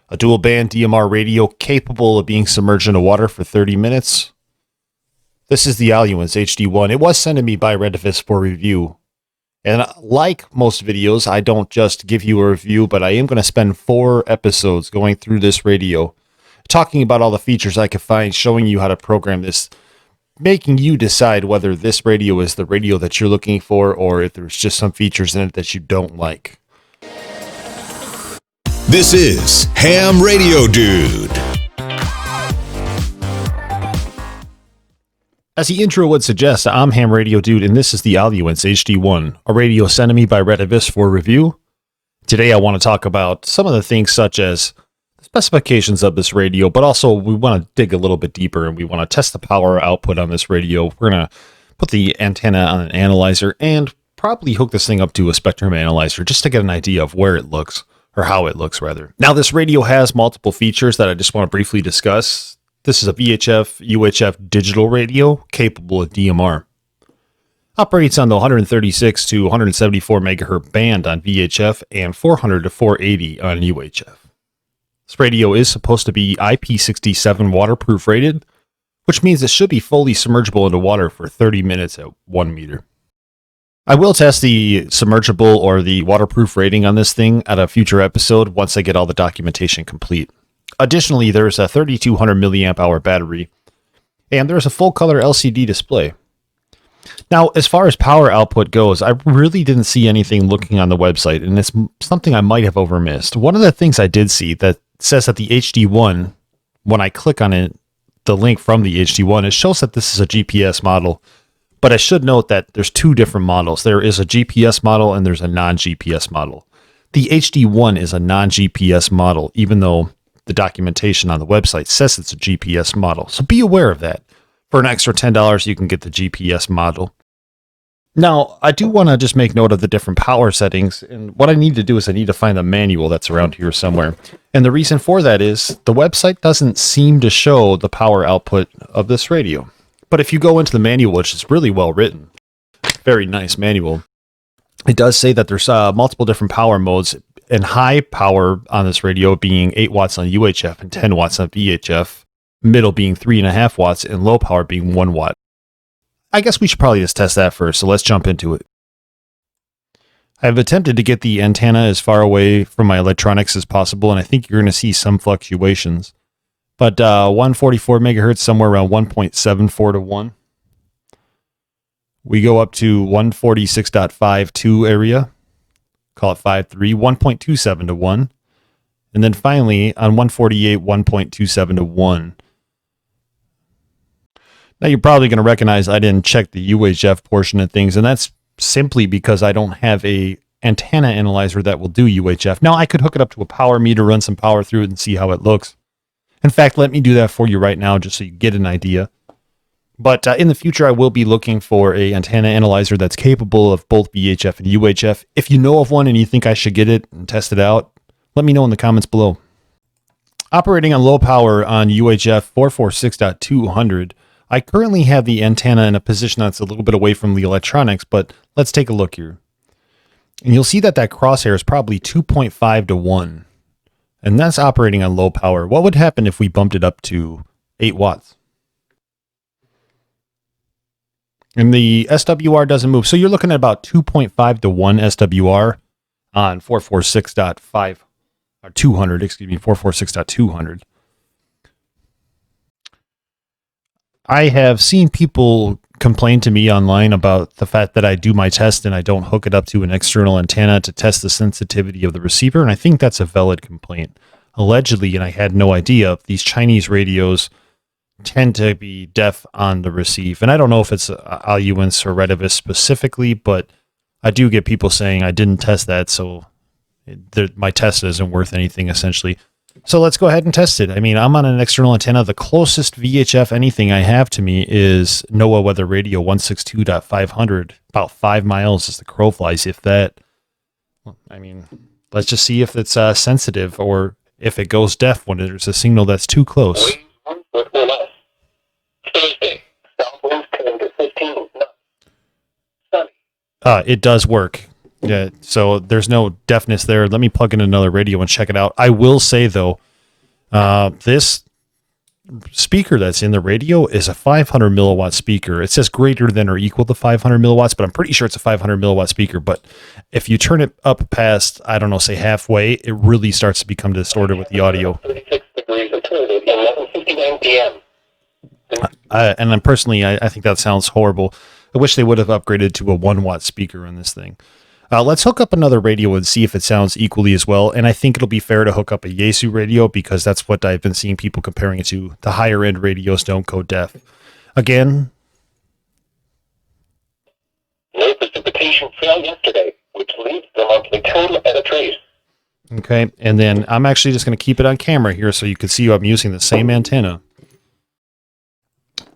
a dual band DMR radio capable of being submerged into water for 30 minutes. This is the Ailunce HD1. It was sent to me by Retevis for review. And like most videos, I don't just give you a review, but I am going to spend 4 episodes going through this radio, talking about all the features I could find, showing you how to program this, making you decide whether this radio is the radio that you're looking for or if there's just some features in it that you don't like. This is Ham Radio Dude. As the intro would suggest, I'm Ham Radio Dude, and this is the Ailunce HD1, a radio sent to me by Retevis for review. Today I want to talk about some of the things such as the specifications of this radio, but also we want to dig a little bit deeper and we want to test the power output on this radio. We're going to put the antenna on an analyzer and probably hook this thing up to a spectrum analyzer just to get an idea of where it looks, or how it looks rather. Now this radio has multiple features that I just want to briefly discuss. This is a VHF UHF digital radio capable of DMR. Operates on the 136 to 174 megahertz band on VHF and 400 to 480 on UHF. This radio is supposed to be IP67 waterproof rated, which means it should be fully submergible into water for 30 minutes at 1 meter. I will test the submergible or the waterproof rating on this thing at a future episode once I get all the documentation complete. Additionally, there's a 3200 milliamp hour battery, and there's a full color LCD display. Now, as far as power output goes, I really didn't see anything looking on the website, and it's something I might have overmissed. One of the things I did see that says that the HD1, when I click on it, the link from the HD1, it shows that this is a GPS model. But I should note that there's 2 different models. There is a GPS model and there's a non-GPS model. The HD1 is a non-GPS model, even though the documentation on the website says it's a GPS model. So be aware of that. For an extra $10, you can get the GPS model. Now, I do want to just make note of the different power settings. And what I need to do is I need to find the manual that's around here somewhere. And the reason for that is the website doesn't seem to show the power output of this radio. But if you go into the manual, which is really well written, very nice manual, it does say that there's multiple different power modes, and high power on this radio being 8 watts on UHF and 10 watts on VHF, middle being 3.5 watts, and low power being 1 watt. I guess we should probably just test that first, so let's jump into it. I've attempted to get the antenna as far away from my electronics as possible, and I think you're going to see some fluctuations. But 144 megahertz, somewhere around 1.74 to 1. We go up to 146.52 area, call it 5.3, 1.27 to 1. And then finally on 148, 1.27 to 1. Now you're probably going to recognize I didn't check the UHF portion of things, and that's simply because I don't have a antenna analyzer that will do UHF. Now I could hook it up to a power meter, run some power through it, and see how it looks. In fact, let me do that for you right now just so you get an idea. But in the future, I will be looking for a antenna analyzer that's capable of both VHF and UHF. If you know of one and you think I should get it and test it out, let me know in the comments below. Operating on low power on UHF 446.200, I currently have the antenna in a position that's a little bit away from the electronics, but let's take a look here. And you'll see that crosshair is probably 2.5 to 1. And that's operating on low power. What would happen if we bumped it up to 8 watts? And the SWR doesn't move. So you're looking at about 2.5 to 1 SWR on 446.5 or 200, 446.200. I have seen people complain to me online about the fact that I do my test and I don't hook it up to an external antenna to test the sensitivity of the receiver, and I think that's a valid complaint. Allegedly, and I had no idea, these Chinese radios tend to be deaf on the receive. And I don't know if it's Ailunce or Retevis specifically, but I do get people saying I didn't test that, so my test isn't worth anything, essentially. So let's go ahead and test it. I mean, I'm on an external antenna. The closest VHF anything I have to me is Noaa Weather Radio 162.500. About 5 miles as the crow flies, if that. I mean, let's just see if it's sensitive or if it goes deaf when there's a signal that's too close. It does work. Yeah, so there's no deafness there. Let me plug in another radio and check it out. I will say, though, This speaker that's in the radio is a 500 milliwatt speaker. It says greater than or equal to 500 milliwatts, but I'm pretty sure it's a 500 milliwatt speaker. But if you turn it up past, I don't know, say halfway, it really starts to become distorted with the audio. 36 degrees of Tuesday, 11:59 p.m. And then personally, I think that sounds horrible. I wish they would have upgraded to a 1 watt speaker on this thing. Let's hook up another radio and see if it sounds equally as well. And I think it'll be fair to hook up a Yaesu radio because that's what I've been seeing people comparing it to. The higher end radios don't go deaf. Again, No precipitation fell yesterday, which leaves the monthly total at a trace. okay. And then I'm actually just going to keep it on camera here so you can see I'm using the same antenna.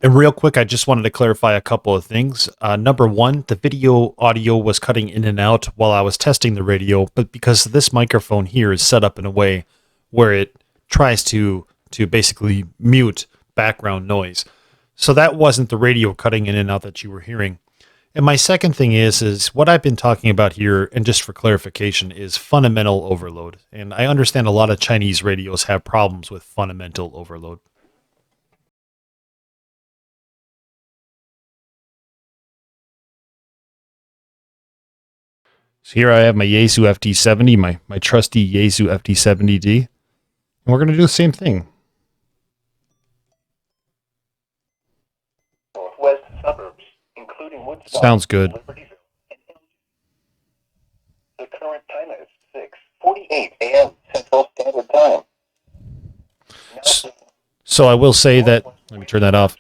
And real quick, I just wanted to clarify a couple of things. Number one, the video audio was cutting in and out while I was testing the radio, but because this microphone here is set up in a way where it tries to basically mute background noise. So that wasn't the radio cutting in and out that you were hearing. And my second thing is what I've been talking about here, and just for clarification, is fundamental overload. And I understand a lot of Chinese radios have problems with fundamental overload. So here I have my Yaesu FT70, my trusty Yaesu FT70D. And we're going to do the same thing. Northwest suburbs, including Woodstock. Sounds good. Libertyville, and Ailunce. The current time is 6:48 a.m. Central Standard Time. So I will say that, let me turn that off.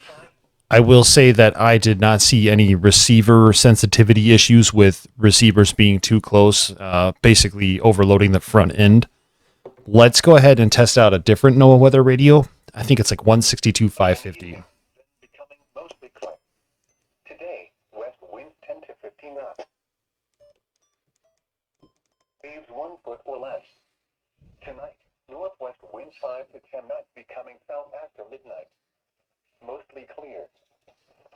I will say that I did not see any receiver sensitivity issues with receivers being too close, basically overloading the front end. Let's go ahead and test out a different Noaa weather radio. I think it's like 162.550. Becoming mostly clear. Today, west winds 10 to 15 knots. Waves 1 foot or less. Tonight, northwest winds 5 to 10 knots, becoming south after midnight. Mostly clear.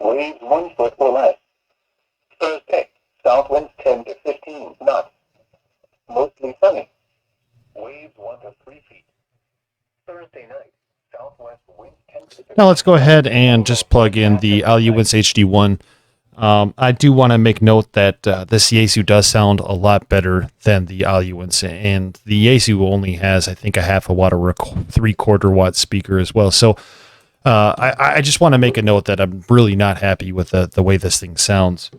Waves 1 foot or less. Thursday, south winds 10 to 15 knots. Mostly sunny. Waves 1 to 3 feet. Thursday night, southwest winds 10 to 15. Now let's go ahead and just plug in the Ailunce HD1. I do want to make note that this Yaesu does sound a lot better than the Ailunce, and the Yaesu only has, I think, a half a watt or a 3/4 watt speaker as well. So I just want to make a note that I'm really not happy with the way this thing sounds.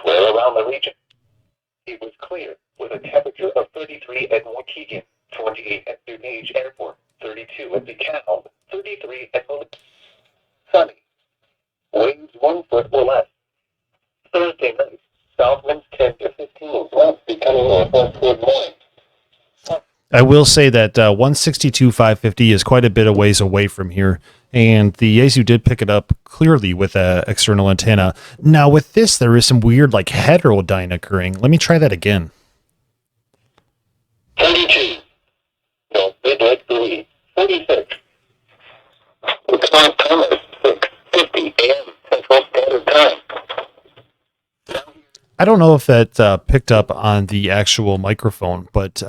Swell around the region. It was clear with a temperature of 33 at Waukegan, 28 at DuPage Airport, 32 at DeKalb, 33 at Olympus. Sunny. Waves 1 foot or less. Thursday night, south winds 10 to 15, winds becoming northwest toward morning. I will say that 162.550 is quite a bit of ways away from here, and the Yaesu did pick it up clearly with an external antenna. Now with this, there is some weird like heterodyne occurring. Let me try that again. 32. No, midnight 3. 46. The current time is 6:50 a.m. Central Standard Time. I don't know if that picked up on the actual microphone, but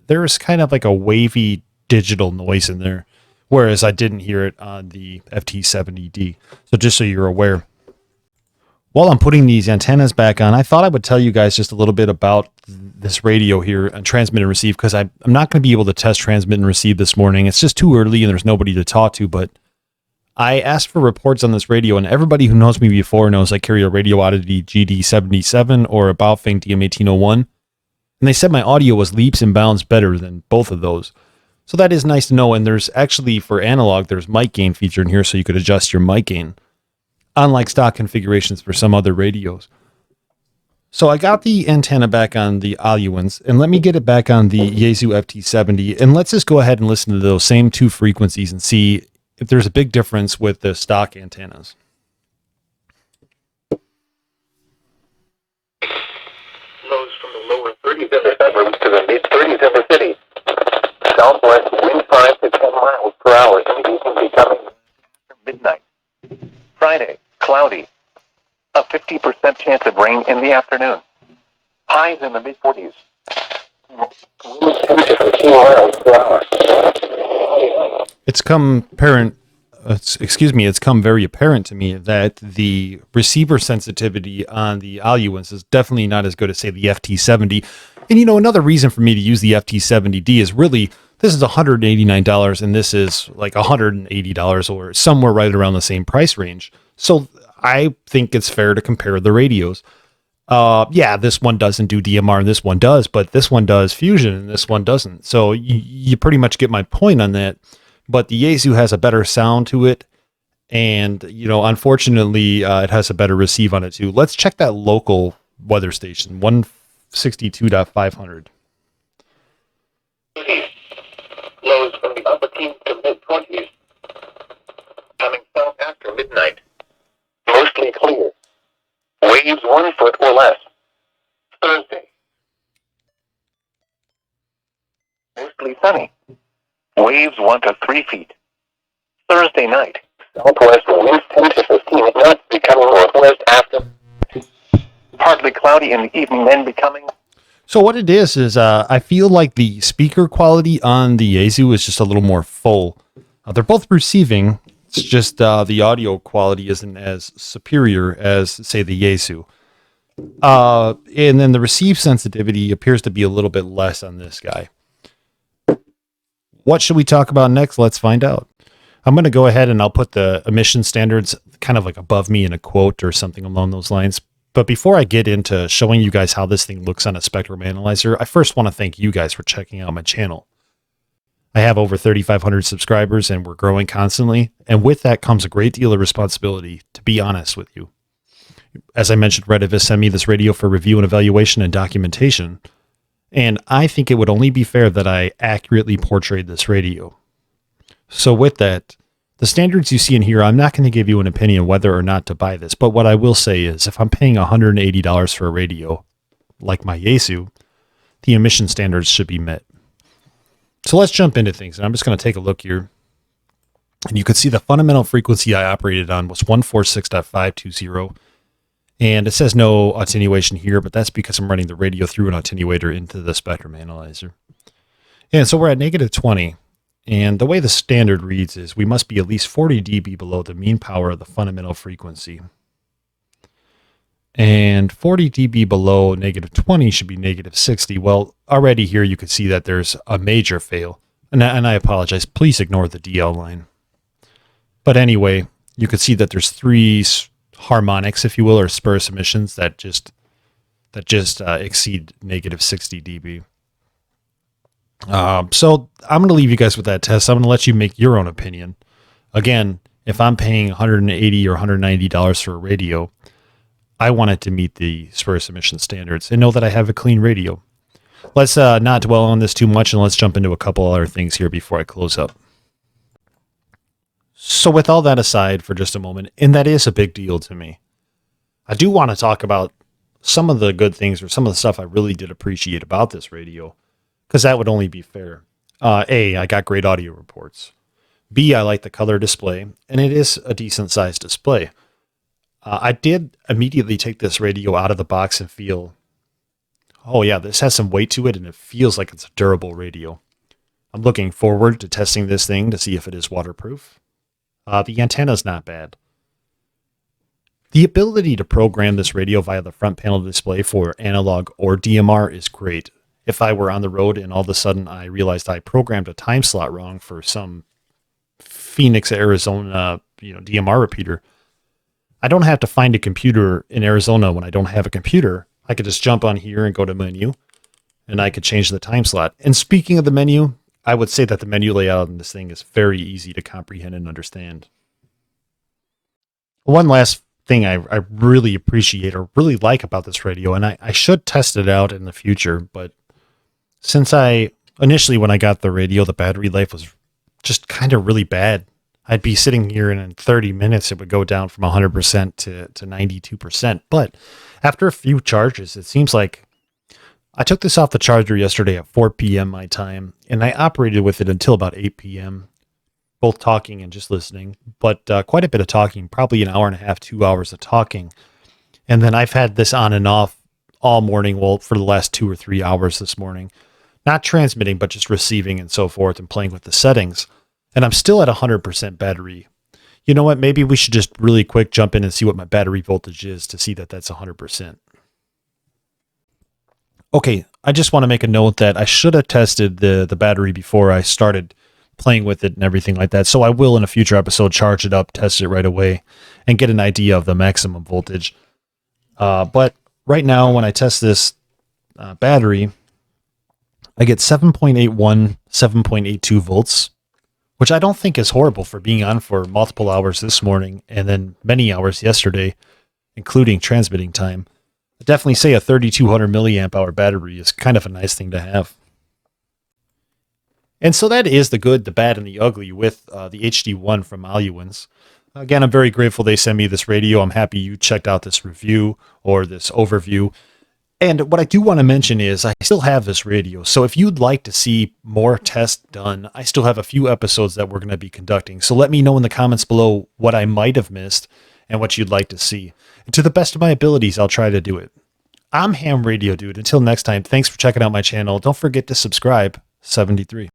there's kind of like a wavy digital noise in there, whereas I didn't hear it on the FT70D. So just so you're aware. While I'm putting these antennas back on, I thought I would tell you guys just a little bit about this radio here and transmit and receive, because I'm not going to be able to test transmit and receive this morning. It's just too early and there's nobody to talk to, but I asked for reports on this radio, and everybody who knows me before knows I carry a Radio Oddity GD77 or a Baofeng DM1801, and they said my audio was leaps and bounds better than both of those. So that is nice to know, and there's actually, for analog, there's mic gain feature in here so you could adjust your mic gain, unlike stock configurations for some other radios. So I got the antenna back on the Ailunce, and let me get it back on the Yaesu FT70, and let's just go ahead and listen to those same two frequencies and see if there's a big difference with the stock antennas. Lows from the lower 30s in the suburbs to the mid 30s in southwest, wind 5 to 10 miles per hour, in the evening becoming after midnight. Friday, cloudy. A 50% chance of rain in the afternoon. Highs in the mid-40s. Winds 10 to 15 miles per hour. It's come very apparent to me that the receiver sensitivity on the Ailunce is definitely not as good as, say, the FT70. And, another reason for me to use the FT70D is really, this is $189 and this is like $180 or somewhere right around the same price range. So I think it's fair to compare the radios. Yeah, this one doesn't do DMR and this one does, but this one does fusion and this one doesn't. So you pretty much get my point on that. But the Yaesu has a better sound to it. And, unfortunately, it has a better receive on it too. Let's check that local weather station, 162.500. Lows from the upper teens to mid-20s. Coming south after midnight. Mostly clear. Waves 1 foot or less. Thursday. Mostly sunny. Waves 1 to 3 feet. Thursday night. Southwest winds 10 to 15 knots, becoming northwest after. Partly cloudy in the evening, then becoming. So what it is I feel like the speaker quality on the Yaesu is just a little more full. They're both receiving. It's just the audio quality isn't as superior as, say, the Yaesu. And then the receive sensitivity appears to be a little bit less on this guy. What should we talk about next? Let's find out. I'm going to go ahead and I'll put the emission standards kind of like above me in a quote or something along those lines. But before I get into showing you guys how this thing looks on a spectrum analyzer, I first want to thank you guys for checking out my channel. I have over 3,500 subscribers and we're growing constantly. And with that comes a great deal of responsibility, to be honest with you. As I mentioned, Retevis sent me this radio for review and evaluation and documentation. And I think it would only be fair that I accurately portrayed this radio. So with that, the standards you see in here, I'm not going to give you an opinion whether or not to buy this. But what I will say is if I'm paying $180 for a radio, like my Yaesu, the emission standards should be met. So let's jump into things. And I'm just going to take a look here. And you can see the fundamental frequency I operated on was 146.520. And it says no attenuation here, but that's because I'm running the radio through an attenuator into the spectrum analyzer. And so we're at negative 20. And the way the standard reads is we must be at least 40 dB below the mean power of the fundamental frequency. And 40 dB below negative 20 should be negative 60. Well, already here you can see that there's a major fail. And I apologize. Please ignore the DL line. But anyway, you can see that there's three harmonics, if you will, or spurious emissions that just exceed negative 60 dB. So I'm going to leave you guys with that test. I'm going to let you make your own opinion. Again, if I'm paying $180 or $190 for a radio, I want it to meet the spurious emission standards and know that I have a clean radio. Let's not dwell on this too much, and let's jump into a couple other things here before I close up. So with all that aside for just a moment, and that is a big deal to me, I do want to talk about some of the good things or some of the stuff I really did appreciate about this radio, because that would only be fair. A, I got great audio reports. B, I like the color display, and it is a decent sized display. I did immediately take this radio out of the box and feel, oh yeah, this has some weight to it, and it feels like it's a durable radio. I'm looking forward to testing this thing to see if it is waterproof. The antenna's not bad. The ability to program this radio via the front panel display for analog or DMR is great. If I were on the road and all of a sudden I realized I programmed a time slot wrong for some Phoenix, Arizona, DMR repeater, I don't have to find a computer in Arizona when I don't have a computer. I could just jump on here and go to menu, and I could change the time slot. And speaking of the menu, I would say that the menu layout on this thing is very easy to comprehend and understand. One last thing I really appreciate or really like about this radio, and I should test it out in the future, but since initially when I got the radio, the battery life was just kind of really bad. I'd be sitting here and in 30 minutes, it would go down from 100% to 92%. But after a few charges, it seems like I took this off the charger yesterday at 4 p.m. my time, and I operated with it until about 8 p.m., both talking and just listening, but quite a bit of talking, probably an hour and a half, 2 hours of talking. And then I've had this on and off all morning, well, for the last 2 or 3 hours this morning, not transmitting, but just receiving and so forth and playing with the settings. And I'm still at 100% battery. You know what? Maybe we should just really quick jump in and see what my battery voltage is to see that that's 100%. Okay, I just want to make a note that I should have tested the battery before I started playing with it and everything like that. So I will in a future episode charge it up, test it right away, and get an idea of the maximum voltage. But right now, when I test this battery, I get 7.81, 7.82 volts, which I don't think is horrible for being on for multiple hours this morning and then many hours yesterday, including transmitting time. I definitely say a 3200 milliamp hour battery is kind of a nice thing to have. And so that is the good, the bad, and the ugly with the HD1 from Ailunce. Again, I'm very grateful they sent me this radio. I'm happy you checked out this review or this overview. And what I do want to mention is I still have this radio. So if you'd like to see more tests done, I still have a few episodes that we're going to be conducting. So let me know in the comments below what I might have missed and what you'd like to see. And to the best of my abilities, I'll try to do it. I'm Ham Radio Dude. Until next time, thanks for checking out my channel. Don't forget to subscribe. 73.